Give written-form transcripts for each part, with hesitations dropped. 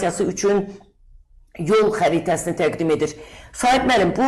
demokratiyası üçün yol xəritəsini təqdim edir. Sahib müəllim, bu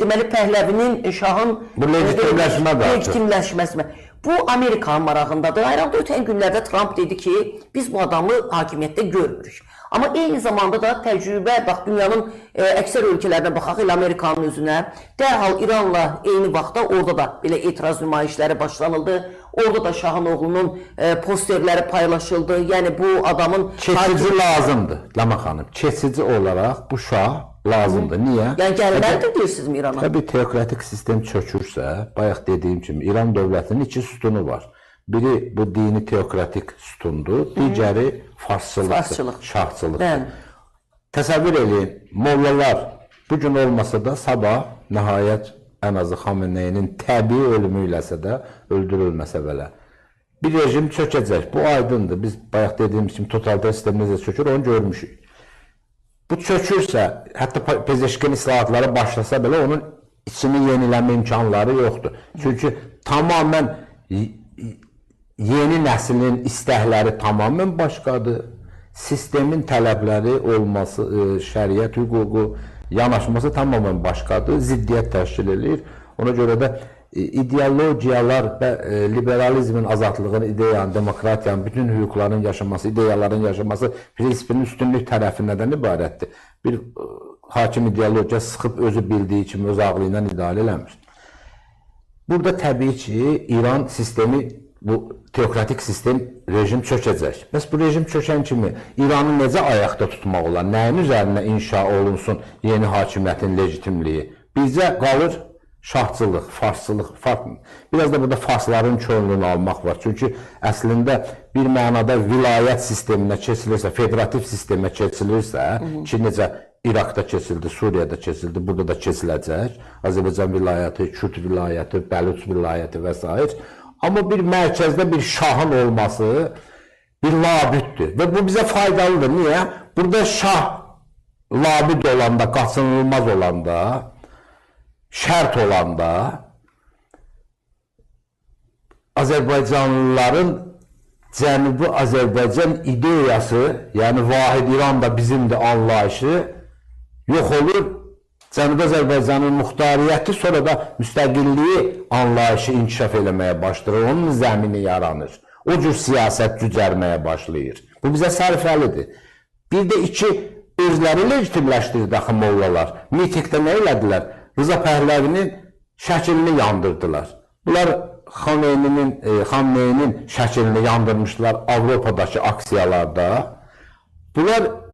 deməli Pəhləvinin şahın legitimləşməsi. Bu Amerikanın marağındadır. Ayrıca ötən günlərdə Trump dedi ki, biz bu adamı hakimiyyətdə görmürük. Amma eyni zamanda da təcrübə, bax dünyanın əksər ölkələrdən baxaq elə Amerikanın özünə, dərhal İranla eyni vaxtda orada da belə etiraz nümayişləri başlanıldı. Orada da şahın oğlunun posterləri paylaşıldı. Yəni bu adamın... Keçici lazımdır, Lama xanım. Keçici olaraq bu şah lazımdır. Niyə? Yəni gəlməlidir deyirsiniz İrana? Təbii teokratik sistem çökürsə, bayaq dediyim kimi İran dövlətinin iki sütunu var. Biri bu dini teokratik sütundur, digəri farsçılıqdır, şahçılıqdır. Təsəvvür edin, mollalar bugün olmasa da sabah nəhayət ən azı Xameneyinin təbii ölümü iləsə də öldürülməsə belə. Bir rejim çökəcək, bu aydındır. Biz bayaq dediyimiz kimi totalitar sistemimizə çökür, onu görmüşük. Bu çökürsə, hətta Pezeşkin islahatları başlasa belə onun içini yeniləmə imkanları yoxdur. Çünki tamamən yeni nəslin istəkləri tamamən başqadır. Sistemin tələbləri olması, şəriət, hüququ, yanaşması tamamən başqadır. Ziddiyyət təşkil edir. Ona görə də ideologiyalar və liberalizmin, azadlığın, ideyanın, demokratiyanın, bütün hüquqların yaşaması, ideyaların yaşaması prinsipinin üstünlük tərəfindən ibarətdir. Bir hakim ideologiya sıxıb özü bildiyi kimi öz ağlı ilə idarə eləmir. Burada təbii ki, İran sistemi, bu teokratik sistem, rejim çökəcək. Bəs bu rejim çökən kimi İranı necə ayaqda tutmaq olar? Nəyin üzərinə inşa olunsun yeni hakimiyyətin legitimliyi? Bizcə qalır şahçılıq, farsçılıq, biraz da burada farsların könlünü almaq var. Çünki əslində bir mənada vilayət sisteminə keçilirsə, federativ sistemə keçilirsə, ki necə İraqda keçildi, Suriyada keçildi, burada da keçiləcək. Azərbaycan vilayəti, Kürt vilayəti, Bəluç vilayəti və s. Amma bir mərkəzdə bir şahın olması bir labüddür. Və bu bizə faydalıdır. Niyə? Burada şah labüd olanda, qaçınılmaz olanda, şərt olanda Azərbaycanlıların Cənubi Azərbaycan ideyası, yəni vahid İran da bizimdir anlayışı yox olur. Cənubi Azərbaycanın muxtariyyəti, sonra da müstəqilliyi anlayışı inkişaf eləməyə başlayır. Onun zəmini yaranır. O cür siyasət cücərməyə başlayır. Bu bizə sərfəlidir. Bir də iki, özləri legitimləşdirdi axı mollalar. Mitingdə nə elədilər? Rıza Pəhləvinin şəklini yandırdılar. Bunlar Xamneyinin şəklini yandırmışlar Avropadakı aksiyalarda. Bunlar